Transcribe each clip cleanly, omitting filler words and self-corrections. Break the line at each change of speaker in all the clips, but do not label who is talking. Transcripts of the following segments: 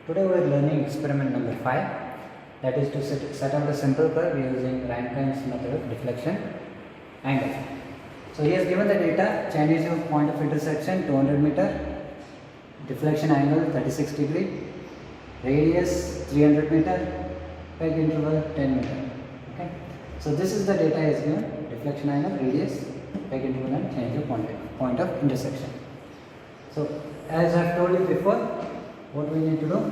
Today we are learning experiment number 5, that is to set out a simple curve using Rankine's method of deflection angle. So he has given the data: change of point of intersection 200 meter, deflection angle 36 degree, radius 300 meter, peg interval 10 meter. Okay. So this is the data he has given: deflection angle, radius, peg interval and change of point of intersection. So as I have told you before, what we need to do?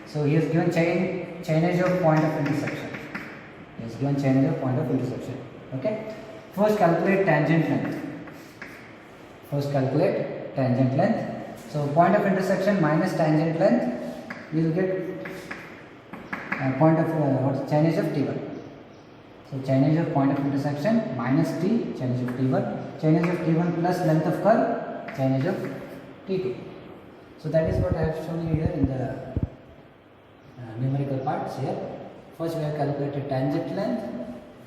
So he has given change of point of intersection. He has given change of point of intersection. Okay. First calculate tangent length. So point of intersection minus tangent length, you will get point of change of T1. So change of point of intersection minus T, change of T1, change of T1 plus length of curve, change of T2. So that is what I have shown you here in the numerical parts here. First we have calculated tangent length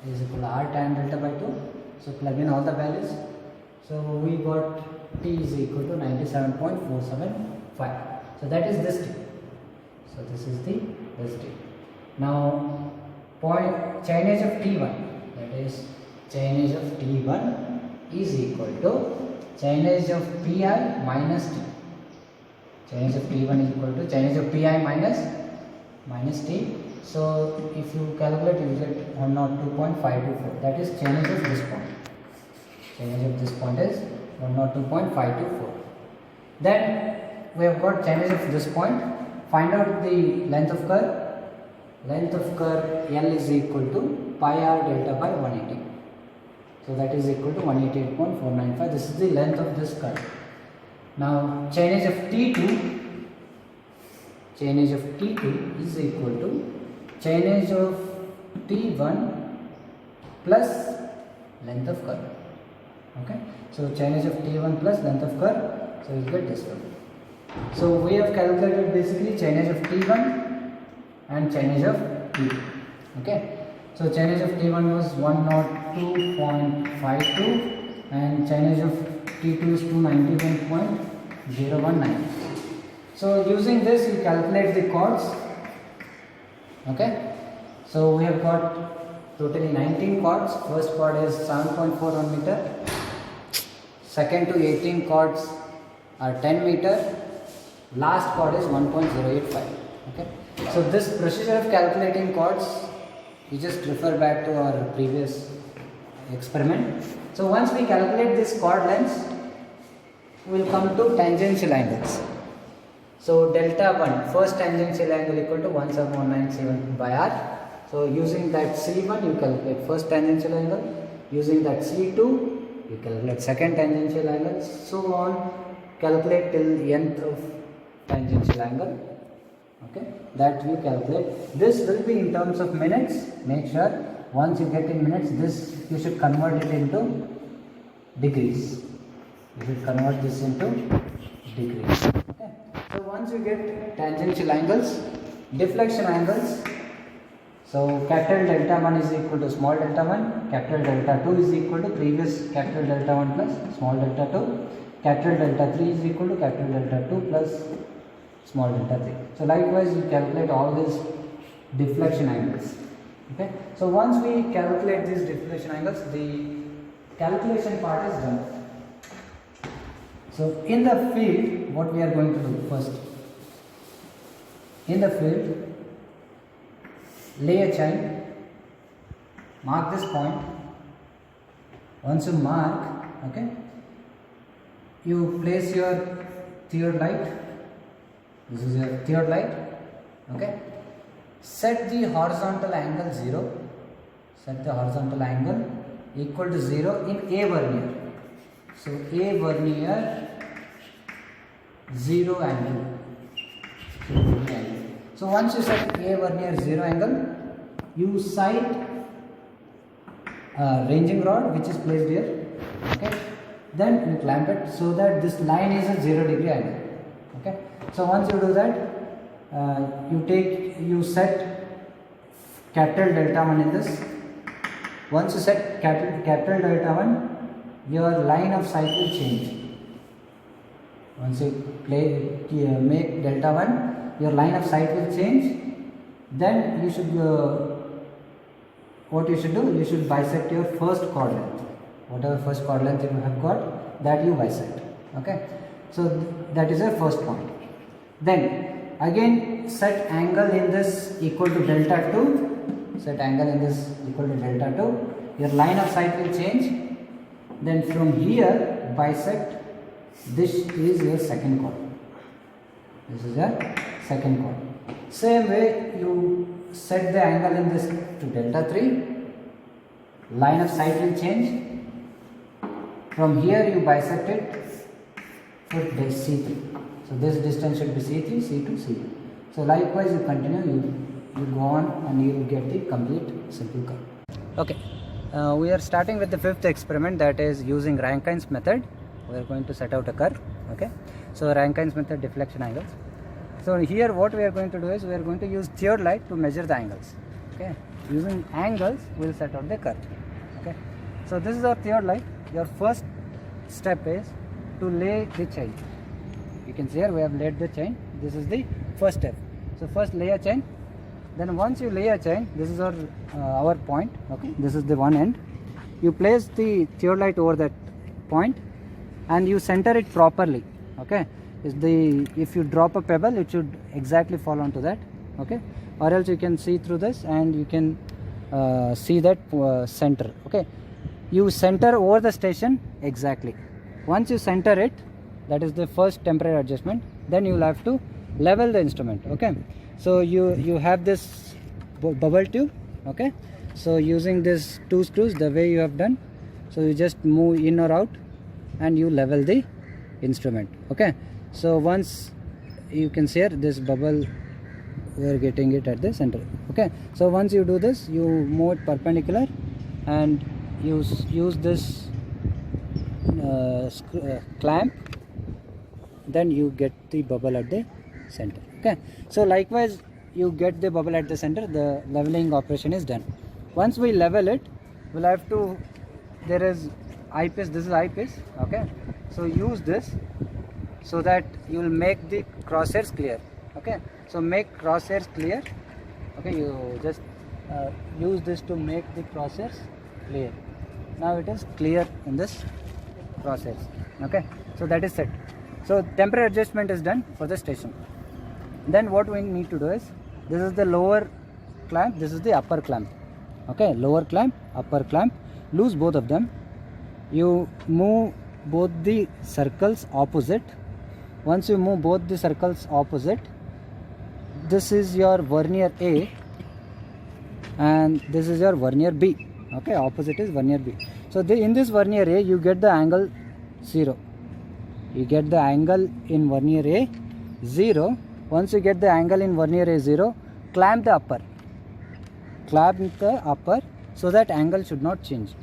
is equal to r tan delta by 2. So plug in all the values. So we got T is equal to 97.475. So that is this T. So this is this T. Now change of T1, that is change of T1 is equal to change of Pi minus T. Change of T1 is equal to change of Pi minus T. So if you calculate, you get 102.524. That is change of this point. Change of this point is 102.524. Then we have got change of this point. Find out the length of curve. Length of curve L is equal to pi r delta by 180. So that is equal to 188.495. This is the length of this curve. Now change of T2 is equal to change of T1 plus length of curve. Okay. So change of T1 plus length of curve. So you get this one. So we have calculated basically change of T1 and change of T2. Okay. So change of T1 was 102.52 and change of T2 is 291.019. So using this you calculate the chords. Okay. So we have got totally 19 chords. First chord is 7.41 meter. Second to 18 chords are 10 meter. Last chord is 1.085. Okay. So this procedure of calculating chords, you just refer back to our previous experiment. So once we calculate this chord lengths, we will come to tangential angles. So delta 1, first tangential angle equal to 17197 by r. So using that C1 you calculate first tangential angle, using that C2 you calculate second tangential angle, so on, calculate till the nth of tangential angle. Okay, that we calculate. This will be in terms of minutes. Make sure once you get in minutes, this you should convert it into degrees. You should convert this into degrees. Okay. So once you get tangential angles, deflection angles. So capital delta 1 is equal to small delta 1. Capital delta 2 is equal to previous capital delta 1 plus small delta 2. Capital delta 3 is equal to capital delta 2 plus small delta 3. So likewise you calculate all these deflection angles. Okay. So once we calculate these deflection angles, the calculation part is done. So in the field, what we are going to do first? In the field, lay a chain, mark this point. Once you mark, okay, you place your theodolite. This is your theodolite. Okay. Set the horizontal angle 0. Set the horizontal angle equal to 0 in A vernier. So A vernier 0 angle. So once you set A vernier 0 angle, you sight a ranging rod which is placed here. Okay. Then you clamp it so that this line is a 0 degree angle. Okay. So once you do that, you set capital delta 1 in this. Once you set capital delta 1, your line of sight will change. Once you make delta 1, your line of sight will change. Then you should what you should do, you should bisect your first chord length. Whatever first chord length you have got, that you bisect. Okay, so that is your first point. Then again set angle in this equal to delta 2. Set angle in this equal to delta 2. Your line of sight will change. Then from here bisect. This is your second chord. This is your second chord. Same way you set the angle in this to delta 3. Line of sight will change. From here you bisect it for C3. So this distance should be C3, C2, C2. So likewise you continue, you go on and you will get the complete simple curve. Okay, we are starting with the fifth experiment, that is using Rankine's method. We are going to set out a curve. Okay, so Rankine's method, deflection angles. So here what we are going to do is we are going to use theodolite to measure the angles. Okay, using angles we will set out the curve. Okay, so this is our theodolite. Your first step is to lay the chain. You can see here we have laid the chain. This is the first step. So first lay a chain. Then once you lay a chain, this is our point. Okay, this is the one end. You place the theodolite over that point and you center it properly. Okay, if you drop a pebble, it should exactly fall onto that. Okay, or else you can see through this and you can see that center. Okay, you center over the station exactly. Once you center it, that is the first temporary adjustment. Then you will have to level the instrument. Okay, so you have this bubble tube. Okay, so using this 2 screws the way you have done, so you just move in or out and you level the instrument. Okay, so once you can see here this bubble, we are getting it at the center. Okay, so once you do this, you move it perpendicular and use this clamp, then you get the bubble at the center. Okay, so likewise you get the bubble at the center, the leveling operation is done. Once we level it, we'll have to, there is eyepiece, this is eyepiece. Okay, so use this so that you will make the crosshairs clear. Okay, so make crosshairs clear. Okay, you just use this to make the crosshairs clear. Now it is clear in this crosshairs. Okay, so that is set. So temporary adjustment is done for the station. Then what we need to do is, this is the lower clamp, this is the upper clamp. Okay, lower clamp, upper clamp, loose both of them. You move both the circles opposite. Once you move both the circles opposite, this is your vernier A and this is your vernier B. Okay, opposite is vernier B. So in this vernier A you get the angle 0. You get the angle in vernier A 0. Once you get the angle in vernier A 0, clamp the upper. Clamp the upper so that angle should not change.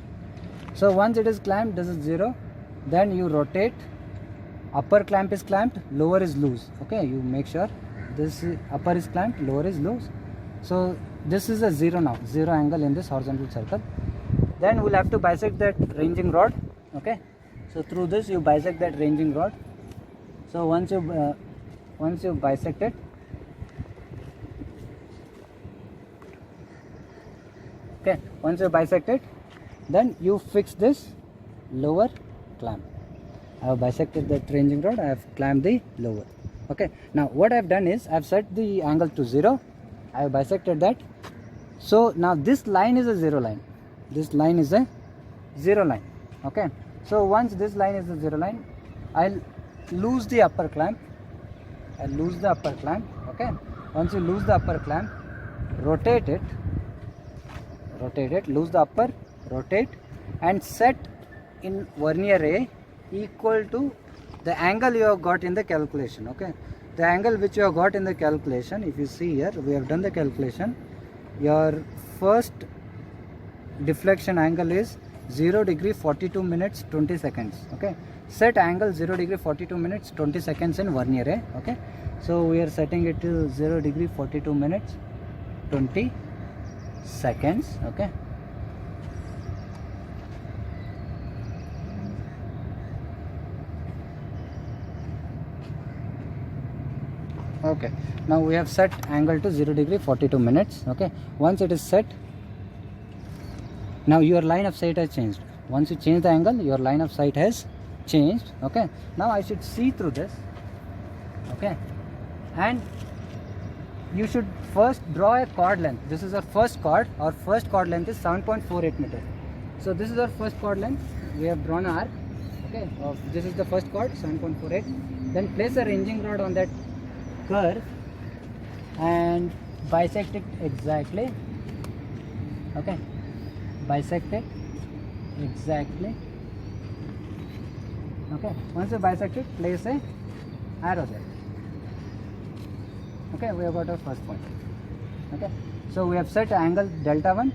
So once it is clamped, this is 0. Then you rotate. Upper clamp is clamped, lower is loose. Okay, you make sure this upper is clamped, lower is loose. So this is a 0 now, 0 angle in this horizontal circle. Then we'll have to bisect that ranging rod. Okay, so through this you bisect that ranging rod. So once you bisect it, okay, once you bisect it, then you fix this lower clamp. I have bisected that ranging rod, I have clamped the lower. Okay, now what I have done is I have set the angle to 0. I have bisected that. So now this line is a 0 line. This line is a 0 line. Okay, so once this line is a 0 line, I'll lose the upper clamp. I'll lose the upper clamp. Okay, once you lose the upper clamp, rotate it, lose the upper, rotate and set in vernier A equal to the angle you have got in the calculation. Okay, the angle which you have got in the calculation, if you see here, we have done the calculation. Your first deflection angle is 0 degree 42 minutes 20 seconds. Okay, set angle 0 degree 42 minutes 20 seconds in vernier A. Okay, so we are setting it to 0 degree 42 minutes 20 seconds. Okay, Okay, now we have set angle to 0 degree 42 minutes. Okay, once it is set, now your line of sight has changed. Once you change the angle, your line of sight has changed. Okay, now I should see through this. Okay, and you should first draw a chord length. This is our first chord. Our first chord length is 7.48 meter. So this is our first chord length. We have drawn an arc. Okay, this is the first chord, 7.48. Then place a ranging rod on that curve and bisect it exactly. Okay, bisect it exactly. Okay, once you bisect it, place a arrow there. Okay, we have got our first point. Okay, so we have set angle delta 1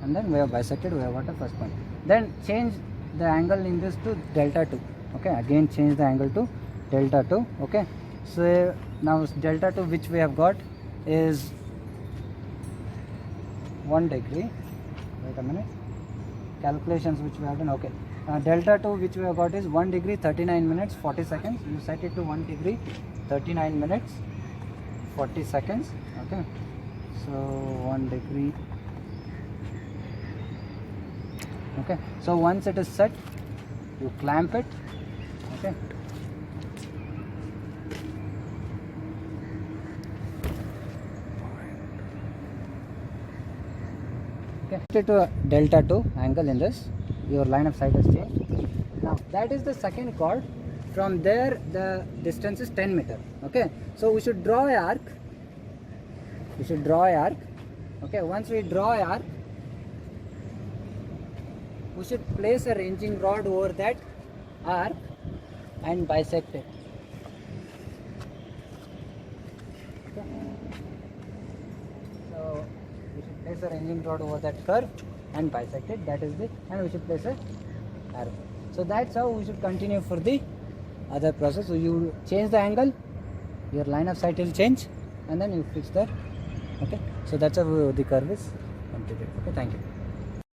and then we have bisected, we have got a first point. Then change the angle in this to delta 2. Okay, again change the angle to delta 2. Okay, so now delta 2 which we have got is 1 degree. Wait a minute, calculations which we have done. Okay, delta 2 which we have got is 1 degree 39 minutes 40 seconds. You set it to 1 degree 39 minutes 40 seconds. Okay, so 1 degree. Okay, so once it is set, you clamp it. Okay, set to a delta 2 angle in this, your line of sight has changed. Now that is the second chord. From there the distance is 10 meter. Okay, so we should draw a arc. Okay, once we draw a arc, we should place a ranging rod over that arc and bisect it. Okay, so we should place a ranging rod over that curve and bisect it. That is the, and we should place a arrow. So that's how we should continue for the other process. So you change the angle, your line of sight will change, and then you fix that. Okay, so that's how the curve is completed. Okay, thank you.